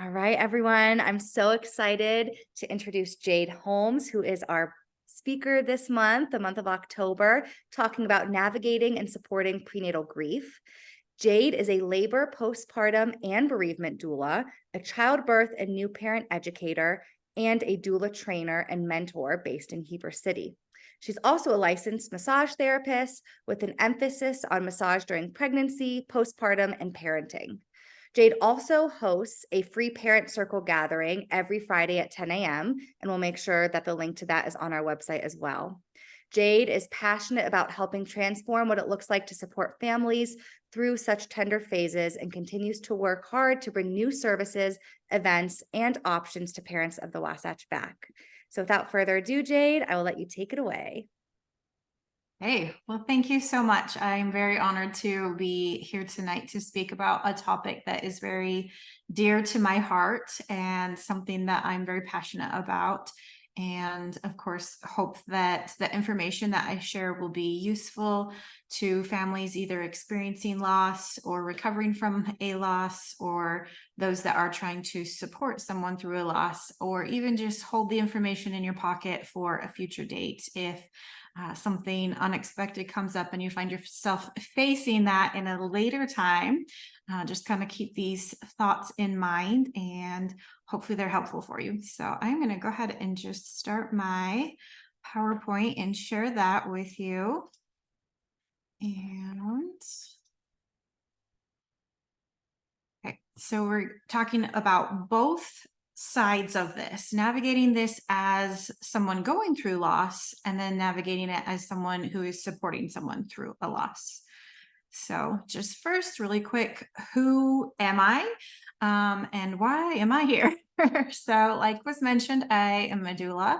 All right, everyone. I'm so excited to introduce Jade Holmes, who is our speaker this month, the month of October, talking about navigating and supporting prenatal grief. Jade is a labor, postpartum, and bereavement doula, a childbirth and new parent educator, and a doula trainer and mentor based in Heber City. She's also a licensed massage therapist with an emphasis on massage during pregnancy, postpartum, and parenting. Jade also hosts a free parent circle gathering every Friday at 10 a.m., and we'll make sure that the link to that is on our website as well. Jade is passionate about helping transform what it looks like to support families through such tender phases and continues to work hard to bring new services, events, and options to parents of the Wasatch back. So without further ado, Jade, I will let you take it away. Hey, well, thank you so much. I'm very honored to be here tonight to speak about a topic that is very dear to my heart and something that I'm very passionate about. And of course, hope that the information that I share will be useful to families either experiencing loss or recovering from a loss, or those that are trying to support someone through a loss, or even just hold the information in your pocket for a future date if something unexpected comes up and you find yourself facing that in a later time. Just kind of keep these thoughts in mind and hopefully they're helpful for you. So I'm going to go ahead and just start my PowerPoint and share that with you. And okay, so we're talking about both sides of this, navigating this as someone going through loss, and then navigating it as someone who is supporting someone through a loss. So just first, really quick, who am I? And why am I here? So like was mentioned, I am a doula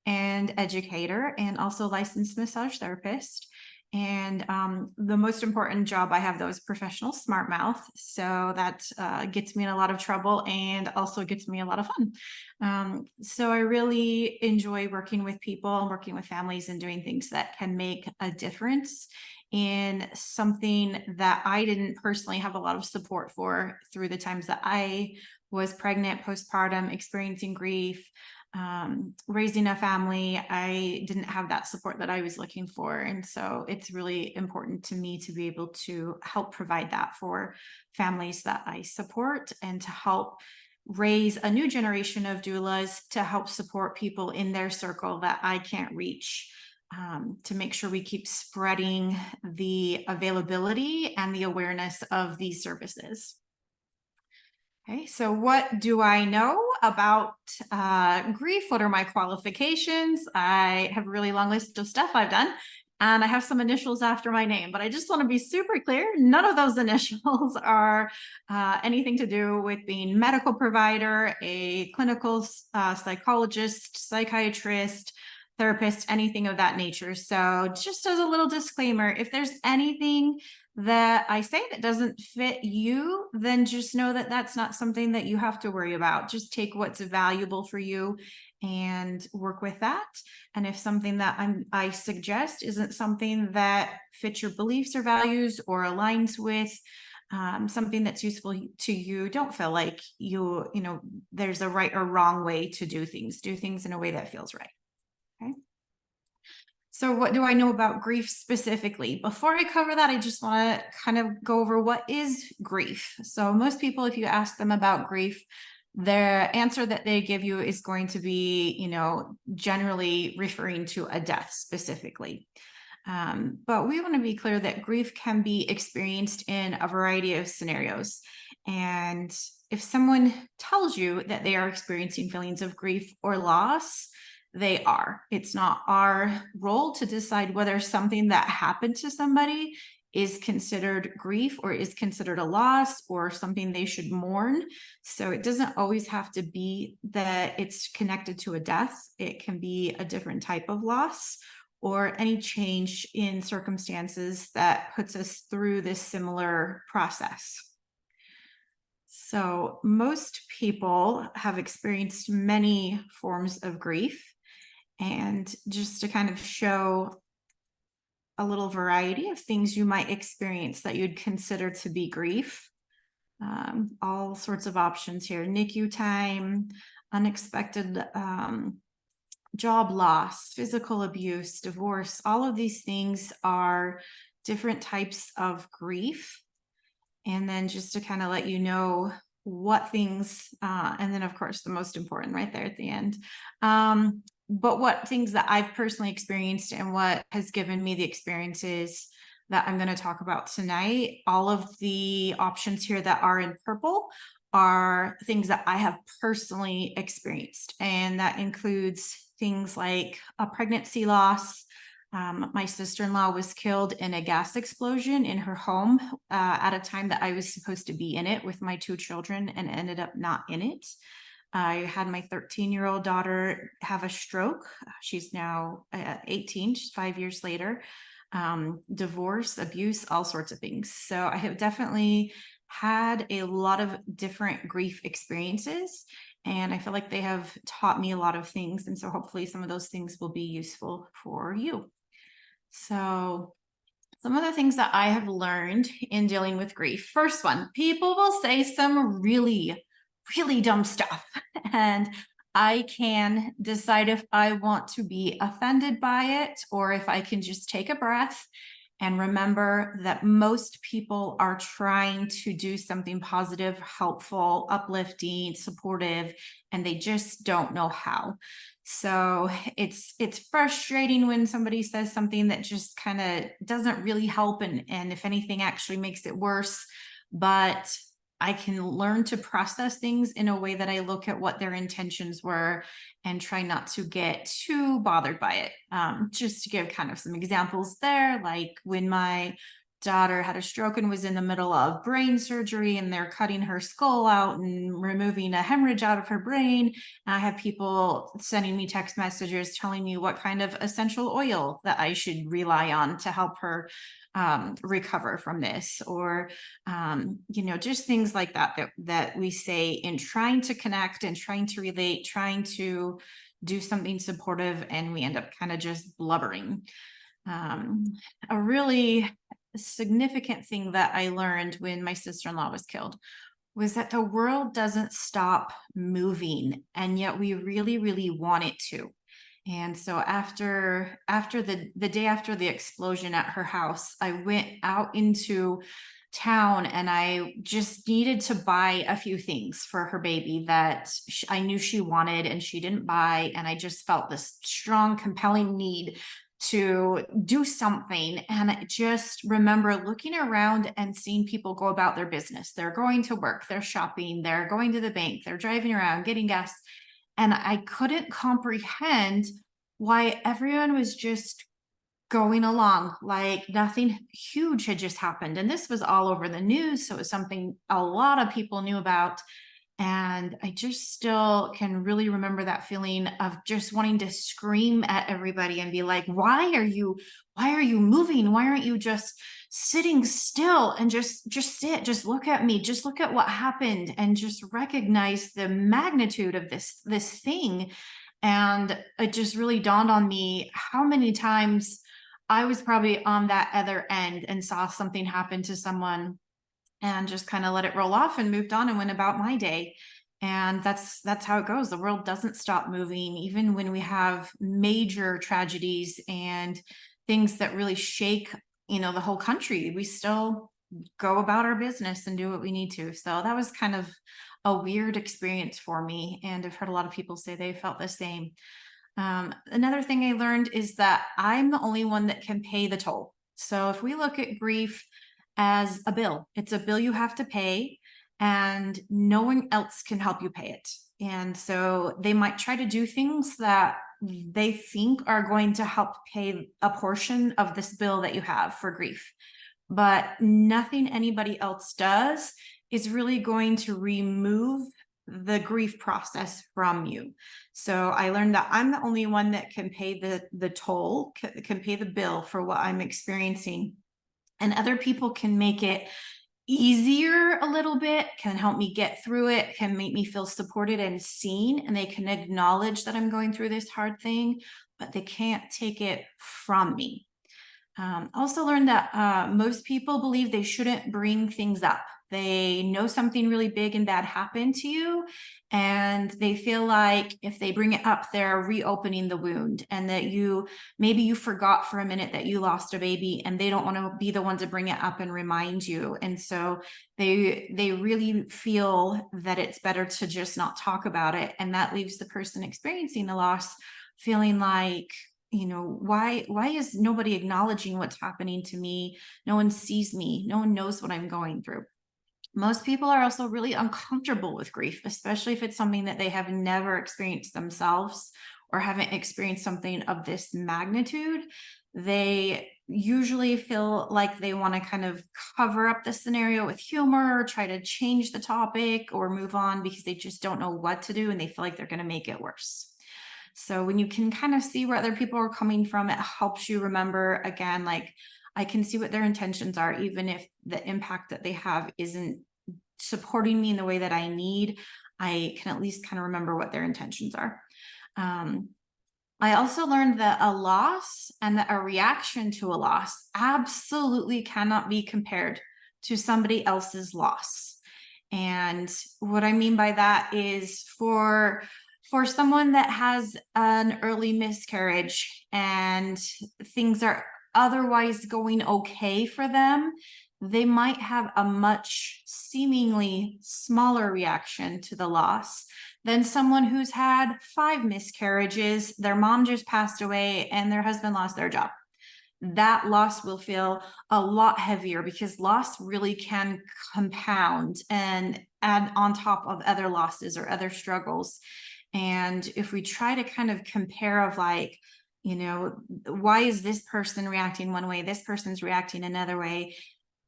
and educator and also licensed massage therapist. And the most important job I have, though, is professional smart mouth. So that gets me in a lot of trouble and also gets me a lot of fun. So I really enjoy working with people and working with families and doing things that can make a difference in something that I didn't personally have a lot of support for through the times that I was pregnant, postpartum, experiencing grief, raising a family. I didn't have that support that I was looking for. And so it's really important to me to be able to help provide that for families that I support and to help raise a new generation of doulas to help support people in their circle that I can't reach. To make sure we keep spreading the availability and the awareness of these services. Okay, so what do I know about grief? What are my qualifications? I have a really long list of stuff I've done, and I have some initials after my name, but I just want to be super clear. None of those initials are anything to do with being medical provider, a clinical psychologist, psychiatrist, therapist, anything of that nature. So just as a little disclaimer, if there's anything that I say that doesn't fit you, then just know that that's not something that you have to worry about. Just take what's valuable for you and work with that. And if something that I suggest isn't something that fits your beliefs or values or aligns with something that's useful to you, don't feel like you know, there's a right or wrong way to do things. Do things in a way that feels right. Okay. So what do I know about grief specifically? Before I cover that, I just want to kind of go over what is grief. So most people, if you ask them about grief, their answer that they give you is going to be, you know, generally referring to a death specifically. But we want to be clear that grief can be experienced in a variety of scenarios. And if someone tells you that they are experiencing feelings of grief or loss, they are. It's not our role to decide whether something that happened to somebody is considered grief or is considered a loss or something they should mourn. So it doesn't always have to be that it's connected to a death. It can be a different type of loss or any change in circumstances that puts us through this similar process. So most people have experienced many forms of grief. And just to kind of show a little variety of things you might experience that you'd consider to be grief. All sorts of options here: NICU time, unexpected job loss, physical abuse, divorce. All of these things are different types of grief. And then just to kind of let you know what things, and then of course the most important right there at the end, but what things that I've personally experienced and what has given me the experiences that I'm going to talk about tonight. All of the options here that are in purple are things that I have personally experienced, and that includes things like a pregnancy loss. My sister-in-law was killed in a gas explosion in her home at a time that I was supposed to be in it with my 2 children and ended up not in it. I had my 13-year-old daughter have a stroke. She's now 18, she's 5 years later. Divorce, abuse, all sorts of things. So I have definitely had a lot of different grief experiences, and I feel like they have taught me a lot of things. And so hopefully some of those things will be useful for you. So, some of the things that I have learned in dealing with grief. First one, people will say some really, really dumb stuff. And I can decide if I want to be offended by it or if I can just take a breath and remember that most people are trying to do something positive, helpful, uplifting, supportive, and they just don't know how. So it's frustrating when somebody says something that just kind of doesn't really help, and if anything actually makes it worse. But I can learn to process things in a way that I look at what their intentions were and try not to get too bothered by it. Just to give kind of some examples there, like when my daughter had a stroke and was in the middle of brain surgery and they're cutting her skull out and removing a hemorrhage out of her brain. And I have people sending me text messages telling me what kind of essential oil that I should rely on to help her recover from this, or just things like that we say in trying to connect and trying to relate, trying to do something supportive, and we end up kind of just blubbering. A really significant thing that I learned when my sister-in-law was killed was that the world doesn't stop moving, and yet we really, really want it to. And so after the day after the explosion at her house, I went out into town and I just needed to buy a few things for her baby that I knew she wanted and she didn't buy. And I just felt this strong, compelling need to do something. And I just remember looking around and seeing people go about their business. They're going to work, they're shopping, they're going to the bank, they're driving around, getting gas. And I couldn't comprehend why everyone was just going along like nothing huge had just happened. And this was all over the news. So it was something a lot of people knew about. And I just still can really remember that feeling of just wanting to scream at everybody and be like, why are you moving? Why aren't you just sitting still and just sit, just look at me, just look at what happened, and just recognize the magnitude of this thing. And it just really dawned on me how many times I was probably on that other end and saw something happen to someone and just kind of let it roll off and moved on and went about my day. And that's how it goes. The world doesn't stop moving, even when we have major tragedies and things that really shake, the whole country. We still go about our business and do what we need to. So that was kind of a weird experience for me. And I've heard a lot of people say they felt the same. Another thing I learned is that I'm the only one that can pay the toll. So if we look at grief as a bill, it's a bill you have to pay, and no one else can help you pay it. And so they might try to do things that they think are going to help pay a portion of this bill that you have for grief. But nothing anybody else does is really going to remove the grief process from you. So I learned that I'm the only one that can pay the toll, can pay the bill for what I'm experiencing. And other people can make it easier a little bit, can help me get through it, can make me feel supported and seen, and they can acknowledge that I'm going through this hard thing, but they can't take it from me. Also learned that most people believe they shouldn't bring things up. They know something really big and bad happened to you, and they feel like if they bring it up, they're reopening the wound, and that maybe you forgot for a minute that you lost a baby, and they don't want to be the one to bring it up and remind you. And so they really feel that it's better to just not talk about it, and that leaves the person experiencing the loss feeling like, why is nobody acknowledging what's happening to me? No one sees me, no one knows what I'm going through. Most people are also really uncomfortable with grief, especially if it's something that they have never experienced themselves or haven't experienced something of this magnitude. They usually feel like they want to kind of cover up the scenario with humor, or try to change the topic or move on because they just don't know what to do and they feel like they're going to make it worse. So when you can kind of see where other people are coming from, it helps you remember, again, like, I can see what their intentions are, even if the impact that they have isn't supporting me in the way that I need. I can at least kind of remember what their intentions are. I also learned that a loss and that a reaction to a loss absolutely cannot be compared to somebody else's loss. And what I mean by that is, for someone that has an early miscarriage and things are otherwise going okay for them, they might have a much seemingly smaller reaction to the loss than someone who's had 5 miscarriages, their mom just passed away, and their husband lost their job. That loss will feel a lot heavier because loss really can compound and add on top of other losses or other struggles. And if we try to kind of compare of like, why is this person reacting one way, this person's reacting another way,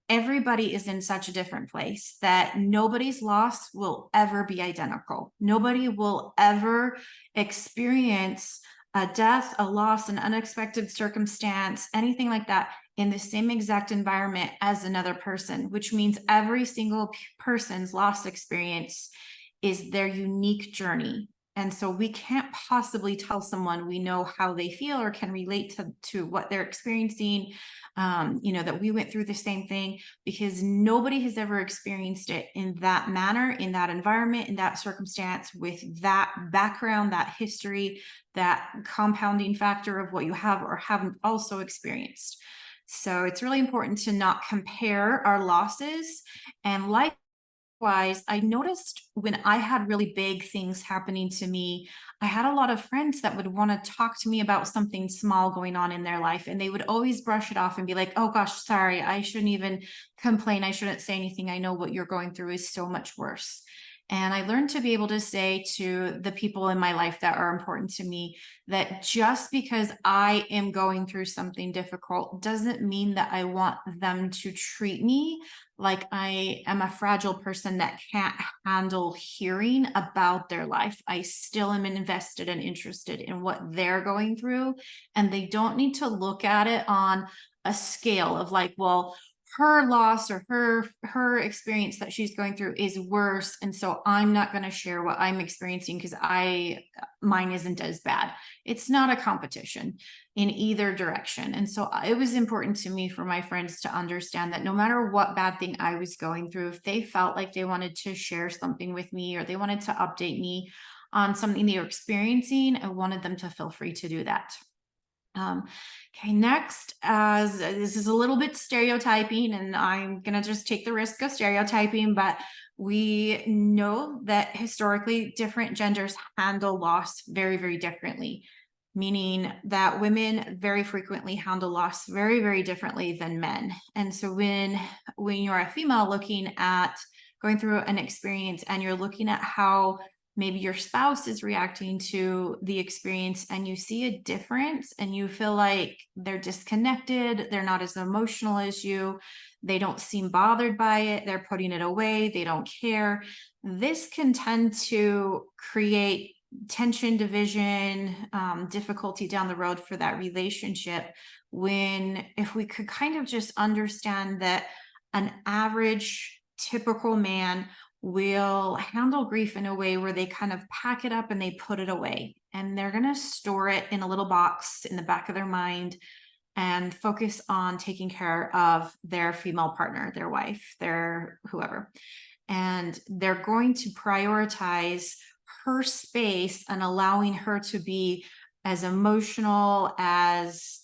everybody is in such a different place that nobody's loss will ever be identical. Nobody will ever experience a death, a loss, an unexpected circumstance, anything like that in the same exact environment as another person, which means every single person's loss experience is their unique journey. And so we can't possibly tell someone we know how they feel or can relate to what they're experiencing, that we went through the same thing, because nobody has ever experienced it in that manner, in that environment, in that circumstance, with that background, that history, that compounding factor of what you have or haven't also experienced. So it's really important to not compare our losses. And likewise, I noticed when I had really big things happening to me, I had a lot of friends that would want to talk to me about something small going on in their life. And they would always brush it off and be like, oh gosh, sorry, I shouldn't even complain. I shouldn't say anything. I know what you're going through is so much worse. And I learned to be able to say to the people in my life that are important to me that just because I am going through something difficult doesn't mean that I want them to treat me like I am a fragile person that can't handle hearing about their life. I still am invested and interested in what they're going through. And they don't need to look at it on a scale of like, well, her loss or her experience that she's going through is worse, and so I'm not going to share what I'm experiencing because mine isn't as bad. It's not a competition in either direction. And so it was important to me for my friends to understand that no matter what bad thing I was going through, if they felt like they wanted to share something with me or they wanted to update me on something they were experiencing, I wanted them to feel free to do that. Okay, next, as this is a little bit stereotyping, and I'm gonna just take the risk of stereotyping, but we know that historically different genders handle loss very, very differently, meaning that women very frequently handle loss very, very differently than men. And so when you're a female looking at going through an experience and you're looking at how maybe your spouse is reacting to the experience and you see a difference and you feel like they're disconnected, they're not as emotional as you, they don't seem bothered by it, they're putting it away, they don't care. This can tend to create tension, division, difficulty down the road for that relationship. When if we could kind of just understand that an average typical man will handle grief in a way where they kind of pack it up and they put it away, and they're going to store it in a little box in the back of their mind and focus on taking care of their female partner, their wife, their whoever. And they're going to prioritize her space and allowing her to be as emotional, as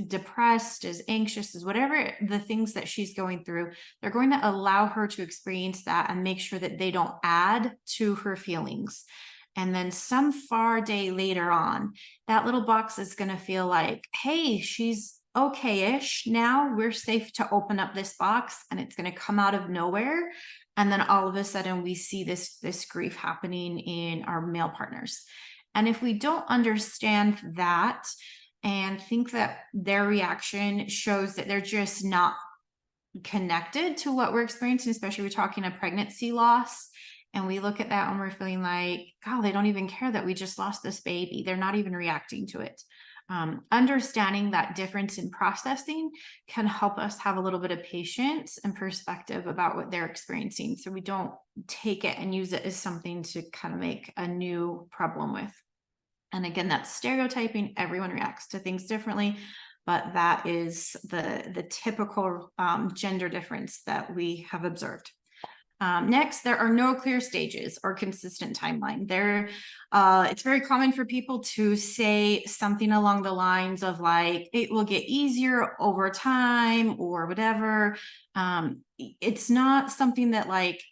depressed, as anxious, as whatever the things that she's going through. They're going to allow her to experience that and make sure that they don't add to her feelings. And then some far day later on, that little box is going to feel like, hey, she's okay-ish now. We're safe to open up this box, and it's going to come out of nowhere. And then all of a sudden we see this grief happening in our male partners. And if we don't understand that and think that their reaction shows that they're just not connected to what we're experiencing, especially we're talking a pregnancy loss, and we look at that and we're feeling like, God, they don't even care that we just lost this baby. They're not even reacting to it. Understanding that difference in processing can help us have a little bit of patience and perspective about what they're experiencing, so we don't take it and use it as something to kind of make a new problem with. And again, that's stereotyping. Everyone reacts to things differently, but that is the typical gender difference that we have observed. Next, there are no clear stages or consistent timeline. It's very common for people to say something along the lines of like, it will get easier over time or whatever. It's not something that like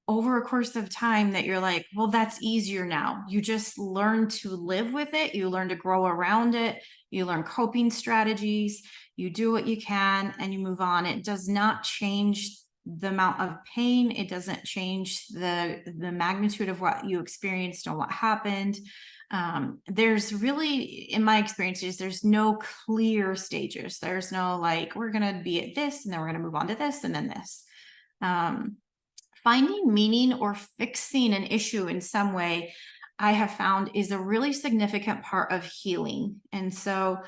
over a course of time that you're like, well, that's easier now. You just learn to live with it. You learn to grow around it. You learn coping strategies. You do what you can and you move on. It does not change the amount of pain. It doesn't change the magnitude of what you experienced or what happened. There's really, in my experiences, there's no clear stages. There's no like, we're going to be at this and then we're going to move on to this and then this. Finding meaning or fixing an issue in some way, I have found, is a really significant part of healing. And so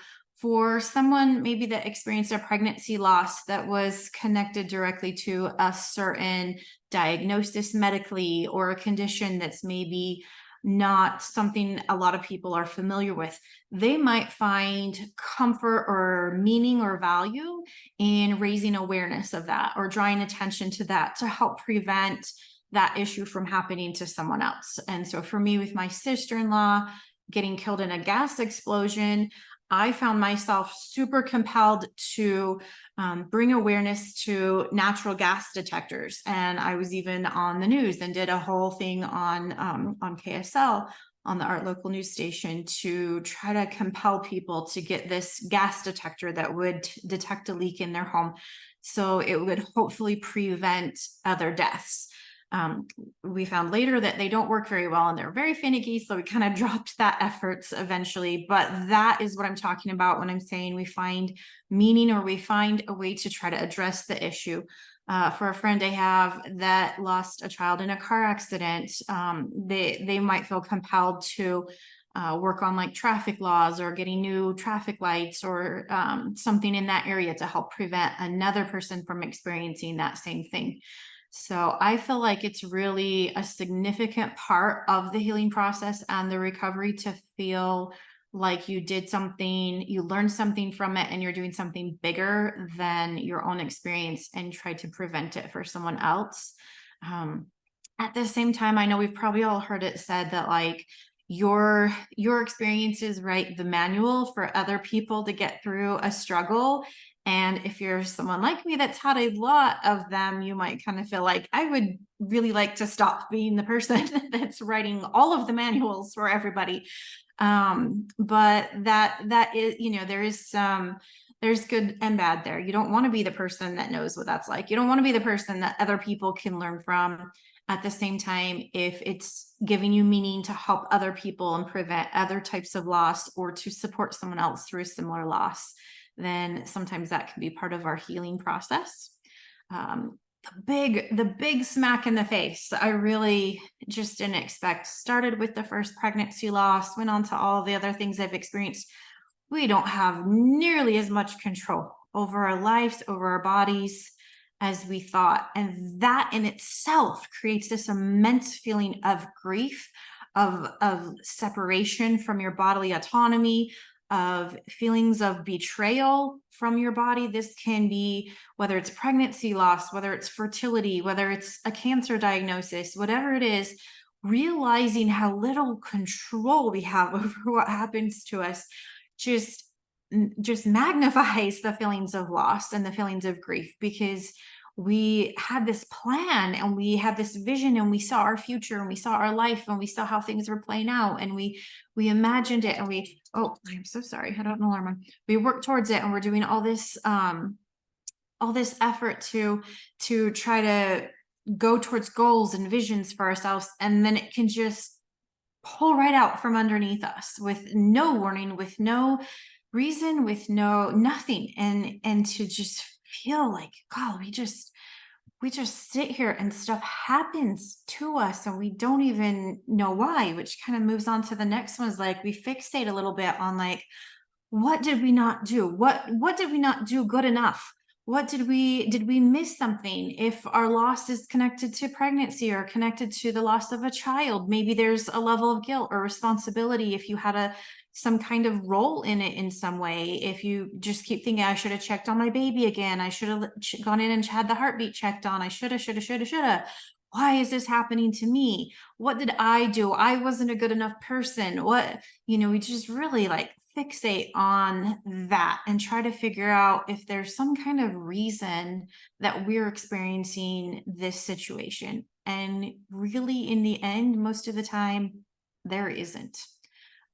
for someone maybe that experienced a pregnancy loss that was connected directly to a certain diagnosis medically, or a condition that's maybe not something a lot of people are familiar with, they might find comfort or meaning or value in raising awareness of that or drawing attention to that to help prevent that issue from happening to someone else. And so for me, with my sister-in-law getting killed in a gas explosion, I found myself super compelled to bring awareness to natural gas detectors. And I was even on the news and did a whole thing on KSL, on the Art Local news station, to try to compel people to get this gas detector that would detect a leak in their home, so it would hopefully prevent other deaths. We found later that they don't work very well and they're very finicky, so we kind of dropped that efforts eventually. But that is what I'm talking about when I'm saying we find meaning or we find a way to try to address the issue. For a friend I have that lost a child in a car accident, they might feel compelled to work on like traffic laws or getting new traffic lights or something in that area to help prevent another person from experiencing that same thing. So I feel like it's really a significant part of the healing process and the recovery to feel like you did something, you learned something from it, and you're doing something bigger than your own experience and try to prevent it for someone else. At the same time, I know we've probably all heard it said that like your experiences write the manual for other people to get through a struggle. And if you're someone like me that's had a lot of them, you might kind of feel like, I would really like to stop being the person that's writing all of the manuals for everybody. But that is, there's good and bad there. You don't want to be the person that knows what that's like. You don't want to be the person that other people can learn from. At the same time, if it's giving you meaning to help other people and prevent other types of loss, or to support someone else through a similar loss, then sometimes that can be part of our healing process. The big smack in the face, I really just didn't expect. Started with the first pregnancy loss, went on to all the other things I've experienced. We don't have nearly as much control over our lives, over our bodies as we thought. And that in itself creates this immense feeling of grief, of separation from your bodily autonomy, of feelings of betrayal from your body. This can be whether it's pregnancy loss, whether it's fertility, whether it's a cancer diagnosis, whatever it is, realizing how little control we have over what happens to us just just magnifies the feelings of loss and the feelings of grief, because we had this plan and we had this vision and we saw our future and we saw our life and we saw how things were playing out, and we imagined it, and we, oh, I'm so sorry, I had an alarm on. We worked towards it, and we're doing all this effort to try to go towards goals and visions for ourselves, and then it can just pull right out from underneath us with no warning, with no reason, with no nothing, and to just feel like, God, we just sit here and stuff happens to us and we don't even know why, which kind of moves on to the next one. Is like we fixate a little bit on like, what did we not do? What did we not do good enough? What did we miss something? If our loss is connected to pregnancy or connected to the loss of a child, maybe there's a level of guilt or responsibility if you had some kind of role in it in some way. If you just keep thinking, I should have checked on my baby again, I should have gone in and had the heartbeat checked on, I shoulda. Why is this happening to me? What did I do? I wasn't a good enough person. What, we just really like fixate on that and try to figure out if there's some kind of reason that we're experiencing this situation. And really, in the end, most of the time, there isn't.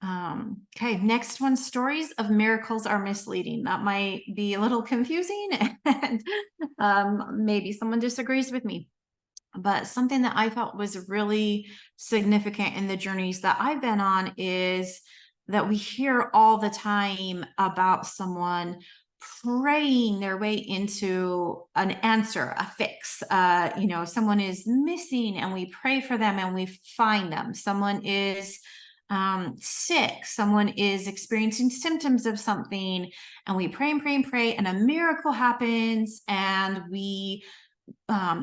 Okay, next one, stories of miracles are misleading. That might be a little confusing, and maybe someone disagrees with me. But something that I felt was really significant in the journeys that I've been on is that we hear all the time about someone praying their way into an answer, a fix. Someone is missing and we pray for them and we find them. Someone is sick, someone is experiencing symptoms of something, and we pray and pray and pray, and a miracle happens, and we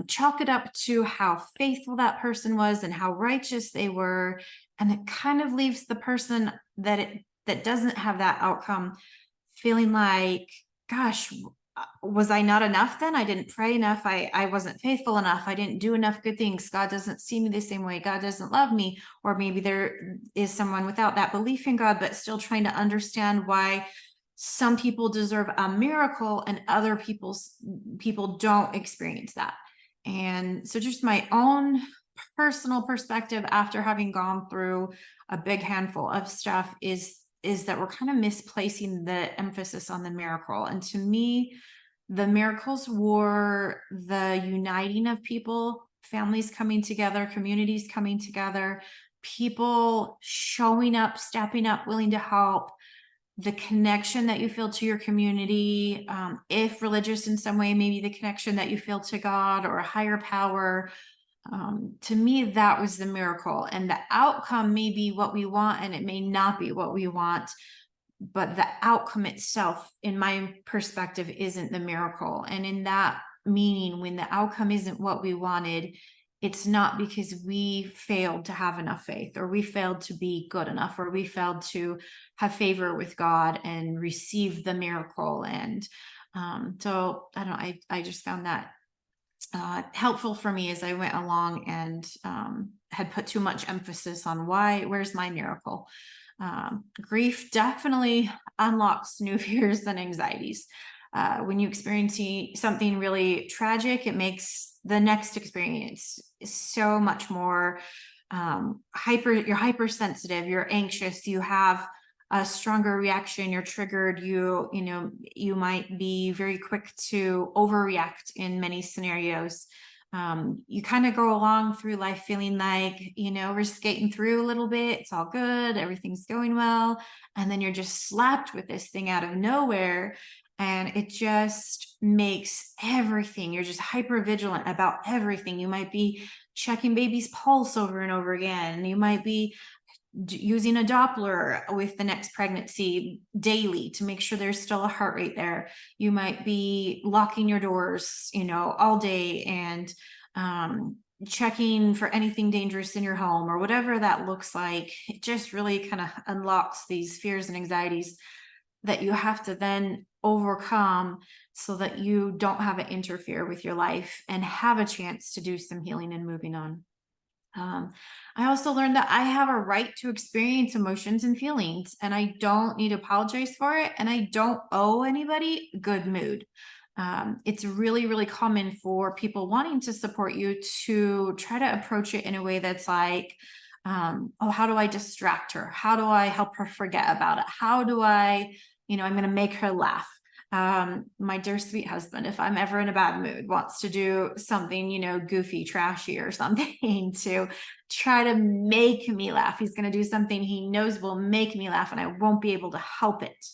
chalk it up to how faithful that person was and how righteous they were, and it kind of leaves the person that doesn't have that outcome feeling like, gosh, was I not enough then? I didn't pray enough. I wasn't faithful enough. I didn't do enough good things. God doesn't see me the same way. God doesn't love me. Or maybe there is someone without that belief in God, but still trying to understand why some people deserve a miracle and other people don't experience that. And so just my own personal perspective after having gone through a big handful of stuff is that we're kind of misplacing the emphasis on the miracle. And to me, the miracles were the uniting of people, families coming together, communities coming together, people showing up, stepping up, willing to help, the connection that you feel to your community, if religious in some way, maybe the connection that you feel to God or a higher power. To me, that was the miracle. And the outcome may be what we want, and it may not be what we want. But the outcome itself, in my perspective, isn't the miracle. And in that meaning, when the outcome isn't what we wanted, it's not because we failed to have enough faith, or we failed to be good enough, or we failed to have favor with God and receive the miracle. And so I don't know, I just found that helpful for me as I went along and had put too much emphasis on where's my miracle. Grief definitely unlocks new fears and anxieties. When you experience something really tragic, it makes the next experience so much more you're hypersensitive, you're anxious, you have a stronger reaction, you're triggered, you might be very quick to overreact in many scenarios. You kind of go along through life feeling like, we're skating through a little bit, it's all good, everything's going well. And then you're just slapped with this thing out of nowhere. And it just makes everything, you're just hyper vigilant about everything. You might be checking baby's pulse over and over again. You might be using a Doppler with the next pregnancy daily to make sure there's still a heart rate there. You might be locking your doors, all day, and checking for anything dangerous in your home, or whatever that looks like. It just really kind of unlocks these fears and anxieties. that you have to then overcome so that you don't have it interfere with your life and have a chance to do some healing and moving on. Um, I also learned that I have a right to experience emotions and feelings, and I don't need to apologize for it, and I don't owe anybody good mood. It's really, really common for people wanting to support you to try to approach it in a way that's like, oh, how do I distract her? How do I help her forget about it? How do I, I'm going to make her laugh. My dear sweet husband, if I'm ever in a bad mood, wants to do something, goofy, trashy or something to try to make me laugh. He's going to do something he knows will make me laugh and I won't be able to help it.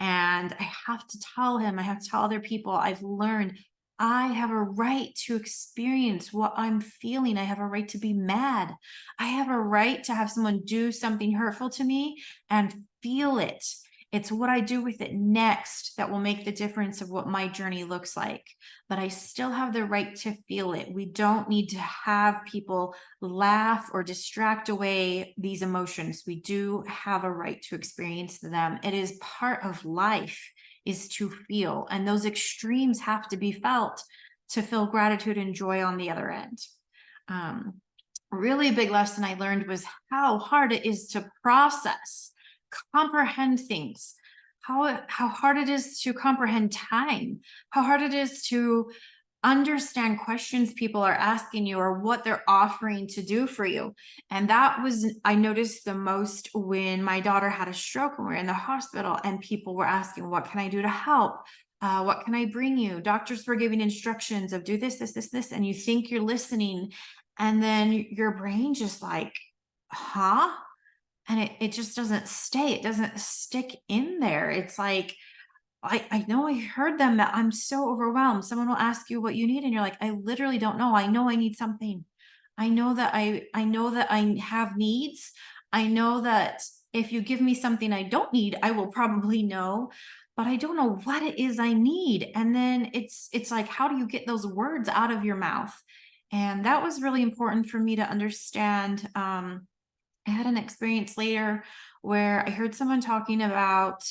And I have to tell him, I have to tell other people, I've learned I have a right to experience what I'm feeling. I have a right to be mad. I have a right to have someone do something hurtful to me and feel it. It's what I do with it next that will make the difference of what my journey looks like. But I still have the right to feel it. We don't need to have people laugh or distract away these emotions. We do have a right to experience them. It is part of life is to feel, and those extremes have to be felt to feel gratitude and joy on the other end. Um, really big lesson I learned was how hard it is to process, comprehend things, how hard it is to comprehend time, how hard it is to understand questions people are asking you or what they're offering to do for you. And that was, I noticed the most when my daughter had a stroke and we were in the hospital and people were asking, what can I do to help? What can I bring you? Doctors were giving instructions of do this, this, this, this, and you think you're listening. And then your brain just like, huh? And it just doesn't stay. It doesn't stick in there. It's like, I know I heard them, but I'm so overwhelmed. Someone will ask you what you need, and you're like, I literally don't know. I know I need something. I know that I have needs. I know that if you give me something I don't need, I will probably know, but I don't know what it is I need. And then it's like, how do you get those words out of your mouth? And that was really important for me to understand. I had an experience later where I heard someone talking about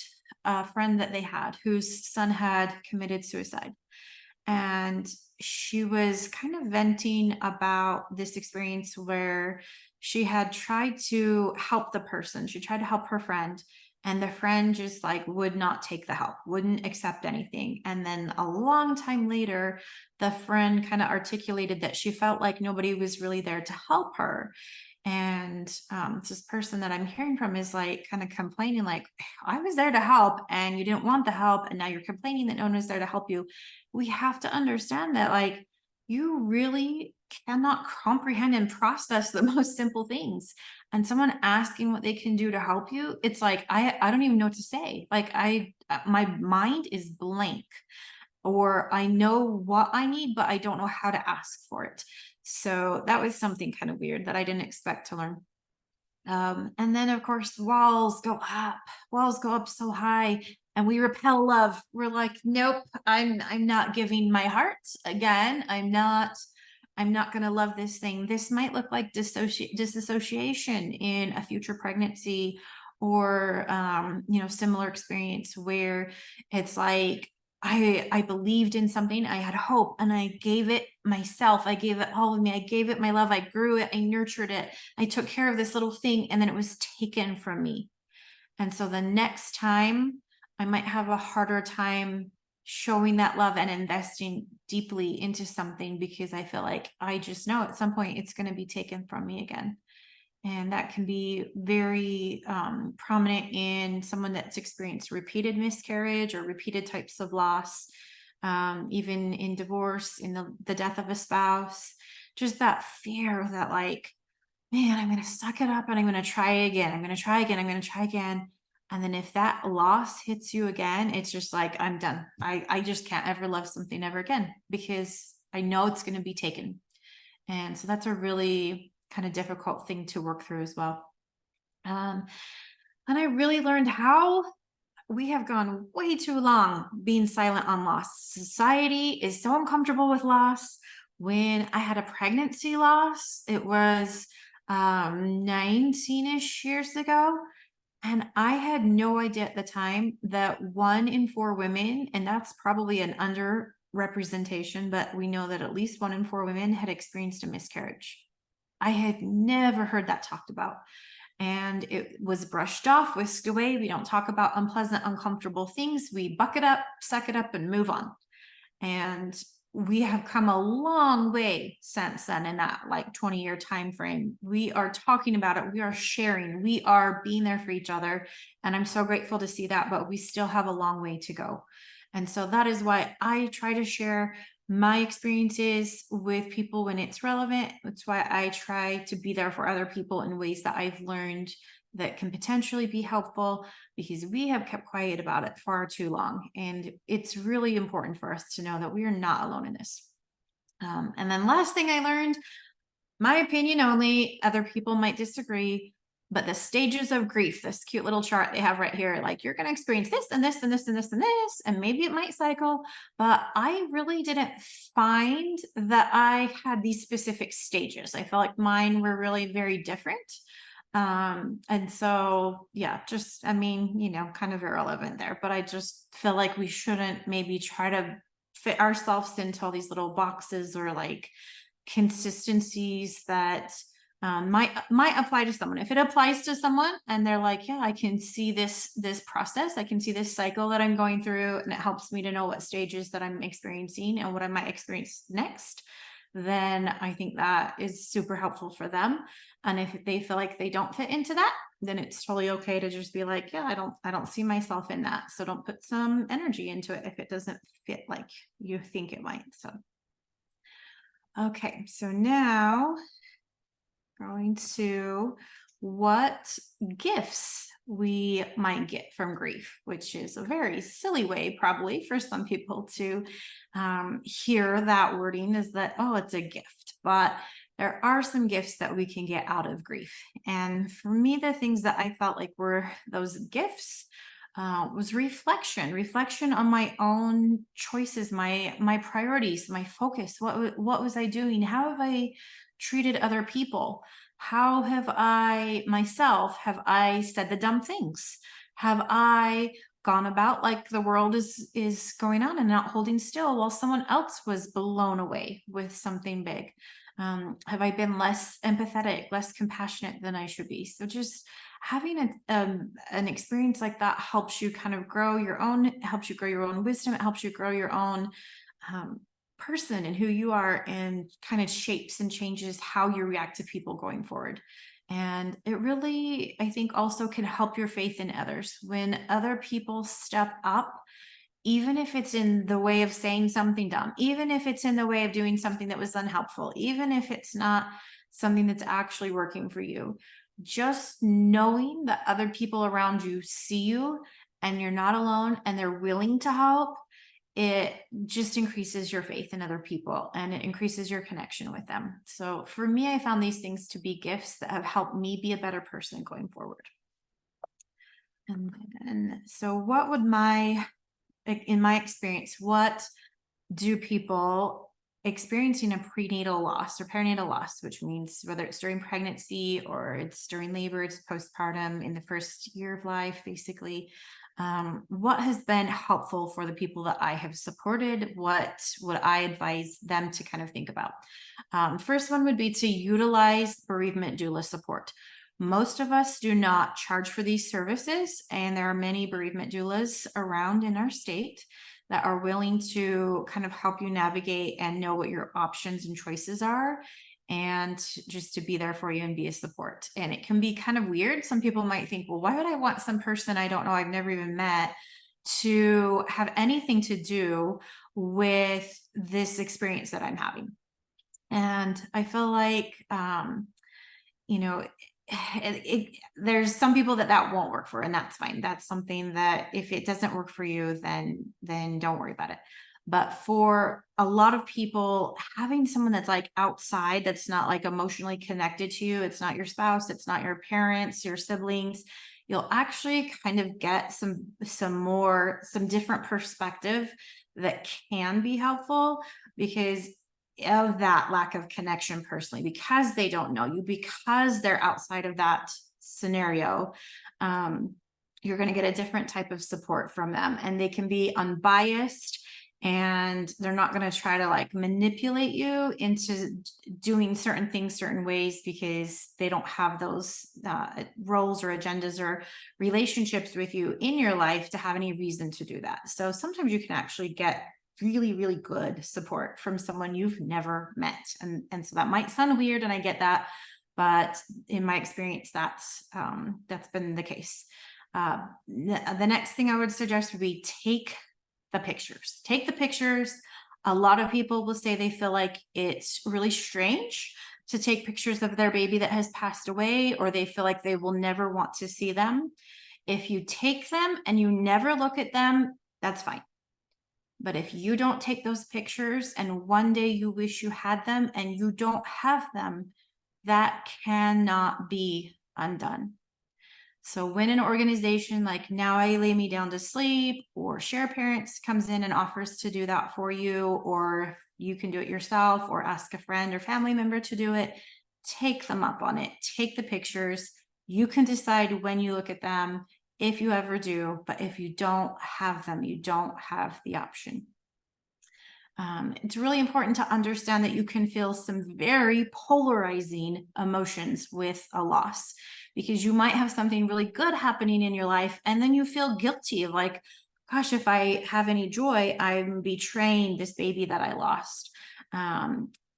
a friend that they had whose son had committed suicide. And she was kind of venting about this experience where she had tried to help the person. She tried to help her friend, and the friend just like would not take the help, wouldn't accept anything. And then a long time later, the friend kind of articulated that she felt like nobody was really there to help her. And this person that I'm hearing from is like kind of complaining, like, I was there to help and you didn't want the help. And now you're complaining that no one was there to help you. We have to understand that, like, you really cannot comprehend and process the most simple things. And someone asking what they can do to help you, it's like, I don't even know what to say. Like, my mind is blank, or I know what I need, but I don't know how to ask for it. So that was something kind of weird that I didn't expect to learn. And then of course walls go up so high and we repel love. We're like, nope, I'm not giving my heart again. I'm not going to love this thing. This might look like disassociation in a future pregnancy or, similar experience where it's like, I believed in something, I had hope, and I gave it myself. I gave it all of me. I gave it my love. I grew it. I nurtured it. I took care of this little thing, and then it was taken from me. And so the next time I might have a harder time showing that love and investing deeply into something because I feel like I just know at some point it's going to be taken from me again. And that can be very prominent in someone that's experienced repeated miscarriage or repeated types of loss, even in divorce, in the death of a spouse. Just that fear that, like, man, I'm going to suck it up and I'm going to try again. I'm going to try again. I'm going to try again. And then if that loss hits you again, it's just like, I'm done. I just can't ever love something ever again because I know it's going to be taken. And so that's a really kind of difficult thing to work through as well. And I really learned how we have gone way too long being silent on loss. Society is so uncomfortable with loss. When I had a pregnancy loss, it was 19-ish years ago. And I had no idea at the time that 1 in 4 women, and that's probably an underrepresentation, but we know that at least 1 in 4 women had experienced a miscarriage. I had never heard that talked about. And it was brushed off, whisked away. We don't talk about unpleasant, uncomfortable things. We buck it up, suck it up, and move on. And we have come a long way since then in that like 20-year time frame. We are talking about it, we are sharing, we are being there for each other. And I'm so grateful to see that, but we still have a long way to go. And so that is why I try to share my experiences with people when it's relevant. That's why I try to be there for other people in ways that I've learned that can potentially be helpful, because we have kept quiet about it far too long. And it's really important for us to know that we are not alone in this. And then last thing I learned, my opinion only, other people might disagree, but the stages of grief, this cute little chart they have right here, like you're going to experience this and this and this and this and this, and maybe it might cycle, but I really didn't find that I had these specific stages. I felt like mine were really very different. And so, yeah, just, I mean, kind of irrelevant there, but I just feel like we shouldn't maybe try to fit ourselves into all these little boxes or like consistencies that might apply to someone. If it applies to someone and they're like, yeah, I can see this process, I can see this cycle that I'm going through, and it helps me to know what stages that I'm experiencing and what I might experience next, then I think that is super helpful for them. And if they feel like they don't fit into that, then it's totally okay to just be like, yeah, I don't see myself in that. So don't put some energy into it if it doesn't fit like you think it might. So okay, so now going to what gifts we might get from grief, which is a very silly way probably for some people to hear that wording, is that, oh, it's a gift. But there are some gifts that we can get out of grief. And for me, the things that I felt like were those gifts was reflection on my own choices, my priorities, my focus. What was I doing? How have I treated other people? How have I myself, have I said the dumb things? Have I gone about like the world is going on and not holding still while someone else was blown away with something big? Have I been less empathetic, less compassionate than I should be? So just having an experience like that helps you kind of grow your own, helps you grow your own wisdom. It helps you grow your own um, person and who you are, and kind of shapes and changes how you react to people going forward. And it really, I think, also can help your faith in others when other people step up, even if it's in the way of saying something dumb, even if it's in the way of doing something that was unhelpful, even if it's not something that's actually working for you. Just knowing that other people around you see you and you're not alone and they're willing to help, it just increases your faith in other people and it increases your connection with them. So for me, I found these things to be gifts that have helped me be a better person going forward. And then, so what would in my experience, what do people experiencing a prenatal loss or perinatal loss, which means whether it's during pregnancy or it's during labor, it's postpartum, in the first year of life, basically, what has been helpful for the people that I have supported? What would I advise them to kind of think about? First one would be to utilize bereavement doula support. Most of us do not charge for these services, and there are many bereavement doulas around in our state that are willing to kind of help you navigate and know what your options and choices are, and just to be there for you and be a support. And it can be kind of weird. Some people might think, well, why would I want some person I don't know, I've never even met, to have anything to do with this experience that I'm having? And I feel like, you know, there's some people that won't work for, and that's fine. That's something that if it doesn't work for you, then don't worry about it. But for a lot of people, having someone that's like outside, that's not like emotionally connected to you, it's not your spouse, it's not your parents, your siblings, you'll actually kind of get some different perspective that can be helpful, because of that lack of connection personally, because they don't know you, because they're outside of that scenario, you're going to get a different type of support from them, and they can be unbiased, and they're not going to try to like manipulate you into doing certain things certain ways, because they don't have those roles or agendas or relationships with you in your life to have any reason to do that. So sometimes you can actually get really, really good support from someone you've never met. And so that might sound weird, and I get that, but in my experience, that's been the case. The next thing I would suggest would be take the pictures. Take the pictures. A lot of people will say they feel like it's really strange to take pictures of their baby that has passed away, or they feel like they will never want to see them. If you take them and you never look at them, that's fine. But if you don't take those pictures and one day you wish you had them and you don't have them, that cannot be undone. So when an organization like Now I Lay Me Down to Sleep or Share Parents comes in and offers to do that for you, or you can do it yourself or ask a friend or family member to do it, take them up on it. Take the pictures. You can decide when you look at them, if you ever do, but if you don't have them, you don't have the option. It's really important to understand that you can feel some very polarizing emotions with a loss, because you might have something really good happening in your life, and then you feel guilty of like, gosh, if I have any joy, I'm betraying this baby that I lost.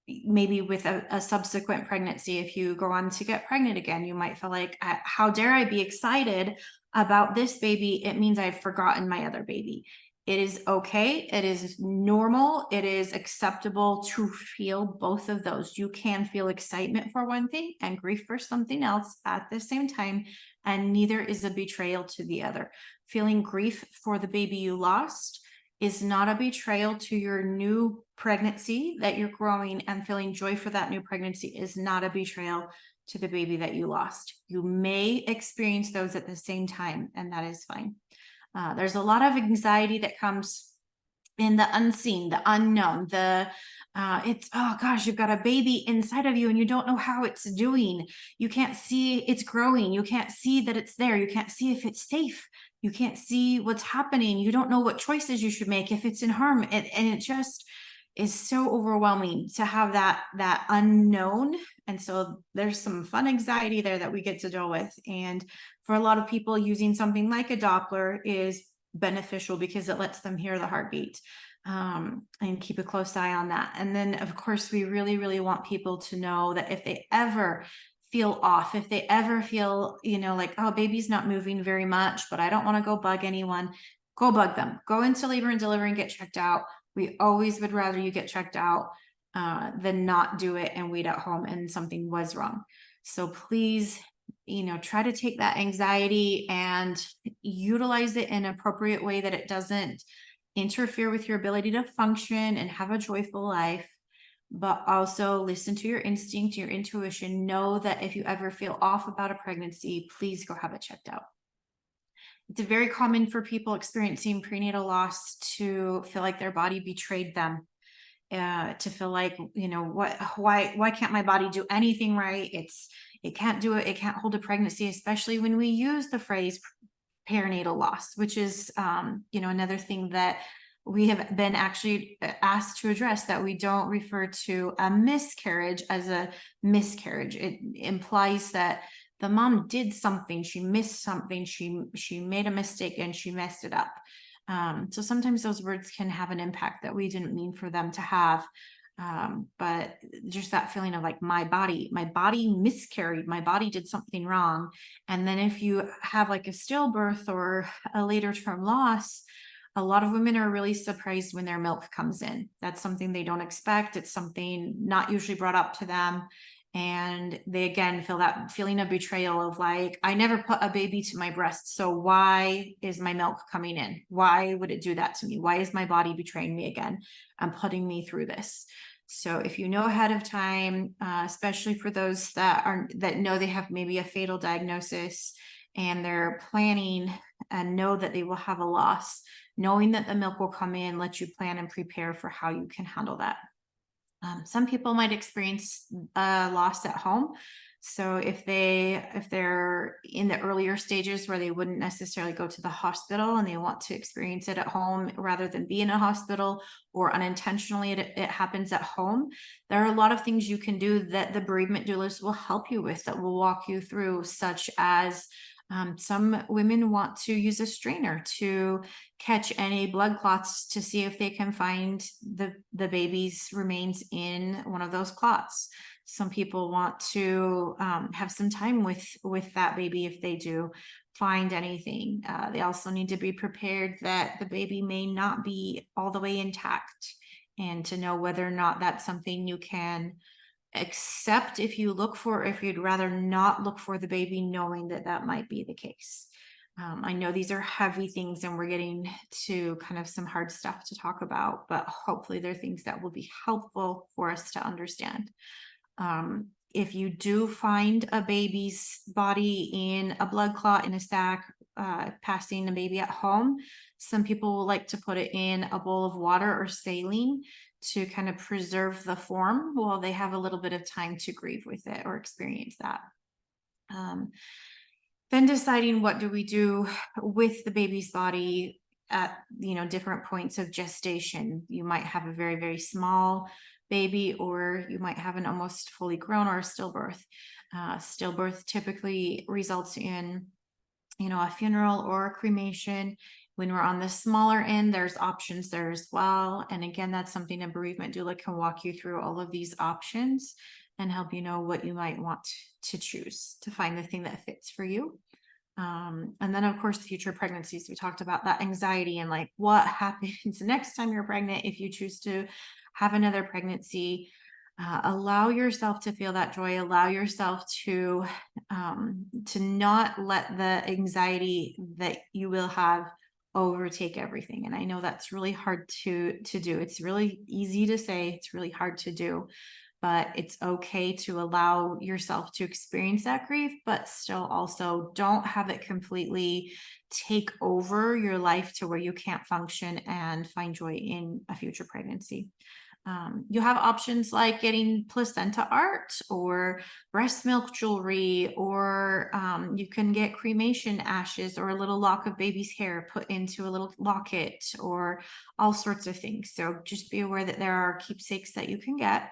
Maybe with a subsequent pregnancy, if you go on to get pregnant again, you might feel like, how dare I be excited about this baby? It means I've forgotten my other baby. It is okay. It is normal. It is acceptable to feel both of those. You can feel excitement for one thing and grief for something else at the same time, and neither is a betrayal to the other. Feeling grief for the baby you lost is not a betrayal to your new pregnancy that you're growing, and feeling joy for that new pregnancy is not a betrayal to the baby that you lost. You may experience those at the same time, and that is fine. There's a lot of anxiety that comes in the unseen, the unknown, it's, oh gosh, you've got a baby inside of you and you don't know how it's doing. You can't see it's growing. You can't see that it's there. You can't see if it's safe. You can't see what's happening. You don't know what choices you should make if it's in harm. And it just is so overwhelming to have that unknown. And so there's some fun anxiety there that we get to deal with. And for a lot of people, using something like a Doppler is beneficial because it lets them hear the heartbeat, and keep a close eye on that. And then of course, we really, really want people to know that if they ever feel off, if they ever feel, like, oh, baby's not moving very much, but I don't want to go bug anyone, go bug them. Go into labor and delivery and get checked out. We always would rather you get checked out than not do it and wait at home and something was wrong. So please, try to take that anxiety and utilize it in an appropriate way, that it doesn't interfere with your ability to function and have a joyful life. But also listen to your instinct, your intuition. Know that if you ever feel off about a pregnancy, please go have it checked out. It's very common for people experiencing prenatal loss to feel like their body betrayed them, to feel like, why can't my body do anything right? It can't do it. It can't hold a pregnancy, especially when we use the phrase perinatal loss, which is, another thing that we have been actually asked to address, that we don't refer to a miscarriage as a miscarriage. It implies that the mom did something, she missed something, she made a mistake and she messed it up. So sometimes those words can have an impact that we didn't mean for them to have. But just that feeling of like, my body miscarried, my body did something wrong. And then if you have like a stillbirth or a later term loss, a lot of women are really surprised when their milk comes in. That's something they don't expect. It's something not usually brought up to them. And they again feel that feeling of betrayal of like, I never put a baby to my breast, so why is my milk coming in? Why would it do that to me? Why is my body betraying me again and putting me through this? So if you know ahead of time, especially for those that know they have maybe a fatal diagnosis and they're planning and know that they will have a loss, knowing that the milk will come in, let you plan and prepare for how you can handle that. Some people might experience a loss at home. So if they're in the earlier stages where they wouldn't necessarily go to the hospital and they want to experience it at home rather than be in a hospital, or unintentionally it happens at home, there are a lot of things you can do that the bereavement doulas will help you with, that will walk you through, such as some women want to use a strainer to catch any blood clots to see if they can find the baby's remains in one of those clots. Some people want to have some time with that baby if they do find anything. They also need to be prepared that the baby may not be all the way intact, and to know whether or not that's something you can accept if you'd rather not look for the baby, knowing that that might be the case. I know these are heavy things and we're getting to kind of some hard stuff to talk about, but hopefully they're things that will be helpful for us to understand. If you do find a baby's body in a blood clot in a sac, passing a baby at home, some people will like to put it in a bowl of water or saline to kind of preserve the form while they have a little bit of time to grieve with it or experience that. Then deciding what do we do with the baby's body at different points of gestation. You might have a very, very small baby, or you might have an almost fully grown, or a stillbirth. Stillbirth typically results in a funeral or a cremation. When we're on the smaller end, there's options there as well. And again, that's something a bereavement doula can walk you through, all of these options, and help you know what you might want to choose to find the thing that fits for you. And then of course, future pregnancies, we talked about that anxiety and like what happens next time you're pregnant if you choose to have another pregnancy. Allow yourself to feel that joy, allow yourself to not let the anxiety that you will have overtake everything. And I know that's really hard to do. It's really easy to say, it's really hard to do, but it's okay to allow yourself to experience that grief, but still also don't have it completely take over your life to where you can't function and find joy in a future pregnancy. You have options like getting placenta art or breast milk jewelry, or you can get cremation ashes or a little lock of baby's hair put into a little locket, or all sorts of things. So just be aware that there are keepsakes that you can get.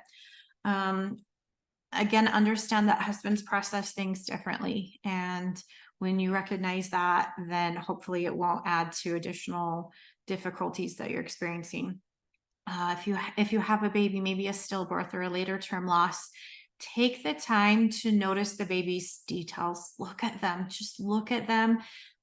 Again, understand that husbands process things differently. And when you recognize that, then hopefully it won't add to additional difficulties that you're experiencing. If you have a baby, maybe a stillbirth or a later term loss, take the time to notice the baby's details. Look at them, just look at them,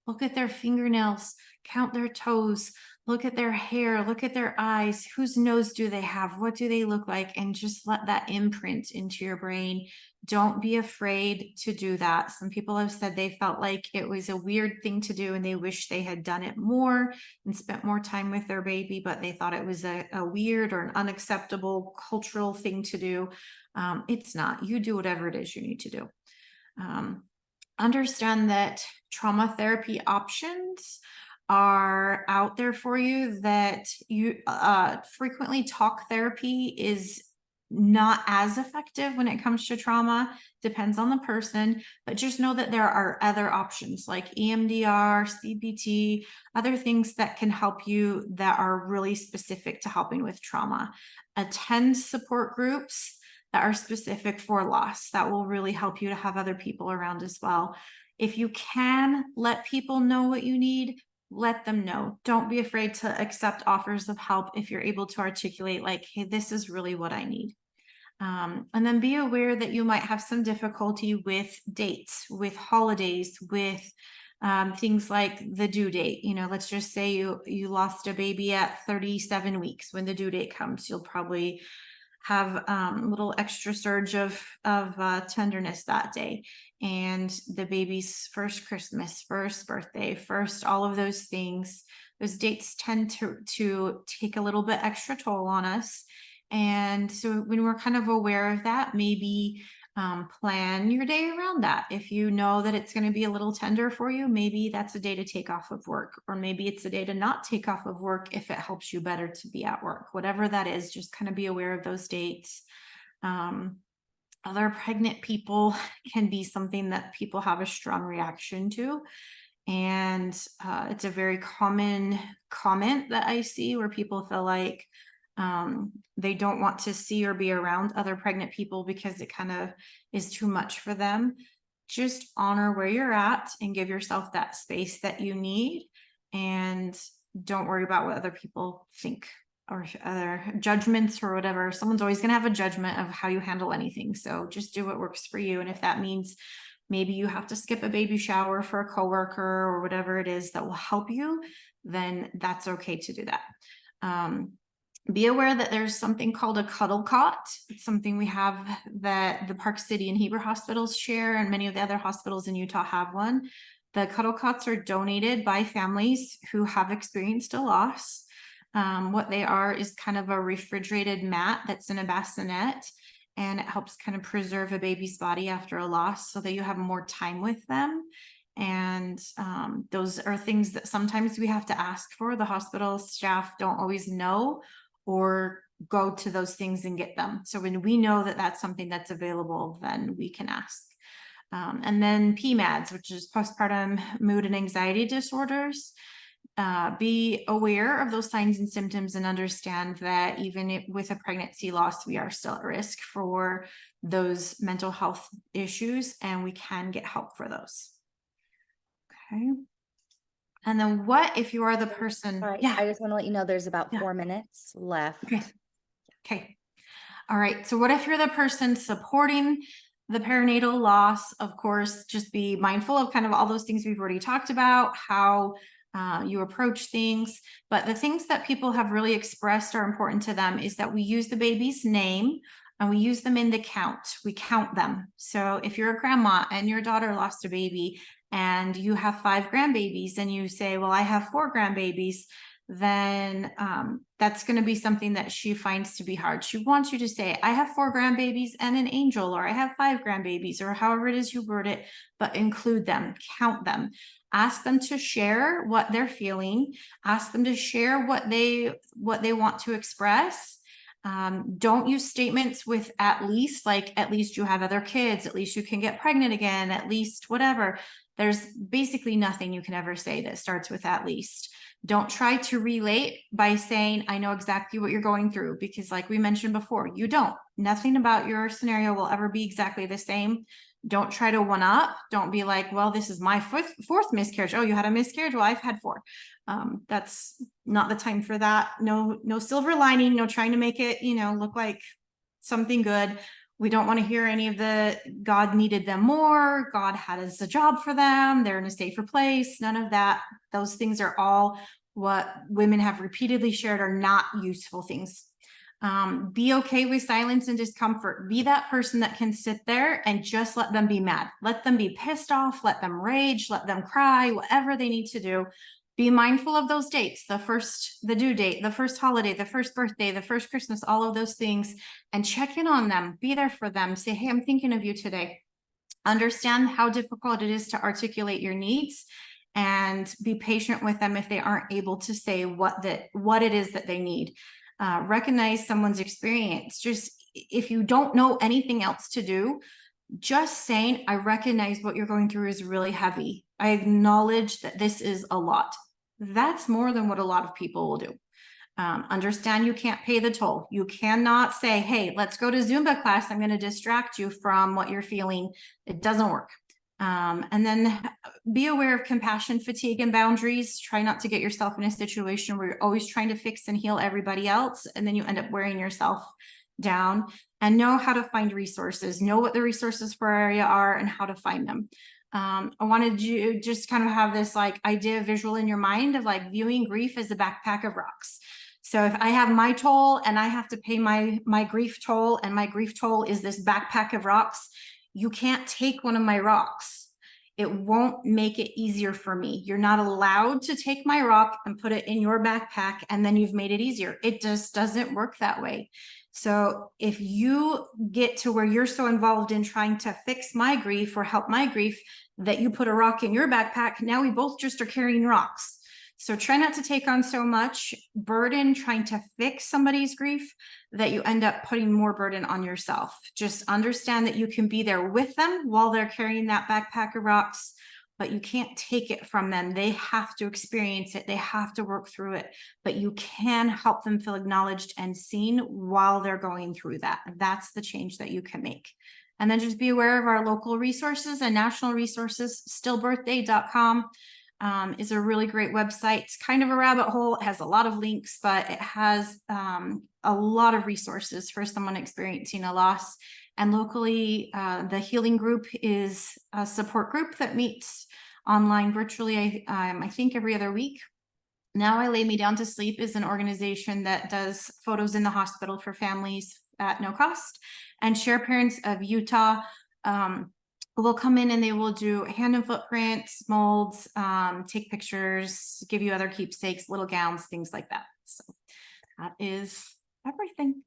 look at their fingernails, count their toes, look at their hair, look at their eyes, whose nose do they have, what do they look like, and just let that imprint into your brain. Don't be afraid to do that. Some people have said they felt like it was a weird thing to do and they wish they had done it more and spent more time with their baby, but they thought it was a weird or an unacceptable cultural thing to do. It's not. You do whatever it is you need to do. Understand that trauma therapy options are out there for you, that you frequently talk therapy is not as effective when it comes to trauma. Depends on the person, but just know that there are other options like EMDR, CBT, other things that can help you that are really specific to helping with trauma. Attend support groups that are specific for loss. That will really help you to have other people around as well. If you can let people know what you need, let them know. Don't be afraid to accept offers of help if you're able to articulate like, hey, this is really what I need. And then be aware that you might have some difficulty with dates, with holidays, with things like the due date. Let's just say you lost a baby at 37 weeks. When the due date comes, you'll probably have a little extra surge of tenderness that day. And the baby's first Christmas, first birthday, first, all of those things, those dates tend to take a little bit extra toll on us. And so when we're kind of aware of that, maybe plan your day around that. If you know that it's going to be a little tender for you, maybe that's a day to take off of work, or maybe it's a day to not take off of work if it helps you better to be at work. Whatever that is, just kind of be aware of those dates. other pregnant people can be something that people have a strong reaction to. And it's a very common comment that I see where people feel like they don't want to see or be around other pregnant people because it kind of is too much for them. Just honor where you're at and give yourself that space that you need. And don't worry about what other people think or other judgments or whatever. Someone's always going to have a judgment of how you handle anything. So just do what works for you. And if that means maybe you have to skip a baby shower for a coworker or whatever it is that will help you, then that's okay to do that. Be aware that there's something called a cuddle cot. It's something we have that the Park City and Heber hospitals share, and many of the other hospitals in Utah have one. The cuddle cots are donated by families who have experienced a loss. What they are is kind of a refrigerated mat that's in a bassinet, and it helps kind of preserve a baby's body after a loss so that you have more time with them. And those are things that sometimes we have to ask for. The hospital staff don't always know or go to those things and get them. So when we know that that's something that's available, then we can ask. And then PMADs, which is postpartum mood and anxiety disorders. Be aware of those signs and symptoms and understand that even with a pregnancy loss, we are still at risk for those mental health issues, and we can get help for those. Okay. And then what if you are the person? Sorry, Yeah. I just want to let you know there's about Yeah. 4 minutes left. Okay. Okay. All right. So what if you're the person supporting the perinatal loss? Of course, just be mindful of kind of all those things we've already talked about, how you approach things. But the things that people have really expressed are important to them is that we use the baby's name and we use them in the count. We count them. So if you're a grandma and your daughter lost a baby and you have 5 grandbabies and you say, well, I have 4 grandbabies, then that's going to be something that she finds to be hard. She wants you to say, I have 4 grandbabies and an angel, or I have 5 grandbabies, or however it is you word it, but include them, count them. Ask them to share what they're feeling. Ask them to share what they want to express. Don't use statements with at least, like at least you have other kids, at least you can get pregnant again, at least whatever. There's basically nothing you can ever say that starts with at least. Don't try to relate by saying, I know exactly what you're going through, because like we mentioned before, you don't. Nothing about your scenario will ever be exactly the same. Don't try to one up. Don't be like, well, this is my fourth miscarriage. Oh, you had a miscarriage? Well, I've had 4. That's not the time for that. No silver lining, no trying to make it, look like something good. We don't want to hear any of the God needed them more. God had a job for them. They're in a safer place. None of that. Those things are all what women have repeatedly shared are not useful things. Be okay with silence and discomfort. Be that person that can sit there and just let them be mad. Let them be pissed off. Let them rage. Let them cry, whatever they need to do. Be mindful of those dates, the due date, the first holiday, the first birthday, the first Christmas, all of those things, and check in on them. Be there for them. Say, hey, I'm thinking of you today. Understand how difficult it is to articulate your needs and be patient with them if they aren't able to say what it is that they need. Recognize someone's experience. Just if you don't know anything else to do, just saying, I recognize what you're going through is really heavy. I acknowledge that this is a lot. That's more than what a lot of people will do. Understand you can't pay the toll. You cannot say, hey, let's go to Zumba class. I'm going to distract you from what you're feeling. It doesn't work. And then be aware of compassion, fatigue, and boundaries. Try not to get yourself in a situation where you're always trying to fix and heal everybody else, and then you end up wearing yourself down. And know how to find resources. Know what the resources for our area are and how to find them. I wanted you to just kind of have this like idea visual in your mind of like viewing grief as a backpack of rocks. So if I have my toll and I have to pay my grief toll, and my grief toll is this backpack of rocks, you can't take one of my rocks. It won't make it easier for me. You're not allowed to take my rock and put it in your backpack and then you've made it easier. It just doesn't work that way. So if you get to where you're so involved in trying to fix my grief or help my grief that you put a rock in your backpack, now we both just are carrying rocks. So try not to take on so much burden trying to fix somebody's grief that you end up putting more burden on yourself. Just understand that you can be there with them while they're carrying that backpack of rocks, but you can't take it from them. They have to experience it. They have to work through it, but you can help them feel acknowledged and seen while they're going through that. That's the change that you can make. And then just be aware of our local resources and national resources. Stillbirthday.com is a really great website. It's kind of a rabbit hole. It has a lot of links, but it has a lot of resources for someone experiencing a loss. And locally, the Healing Group is a support group that meets online virtually, I think every other week. Now I Lay Me Down to Sleep is an organization that does photos in the hospital for families at no cost. And Share Parents of Utah will come in and they will do hand and footprints, molds, take pictures, give you other keepsakes, little gowns, things like that. So that is everything.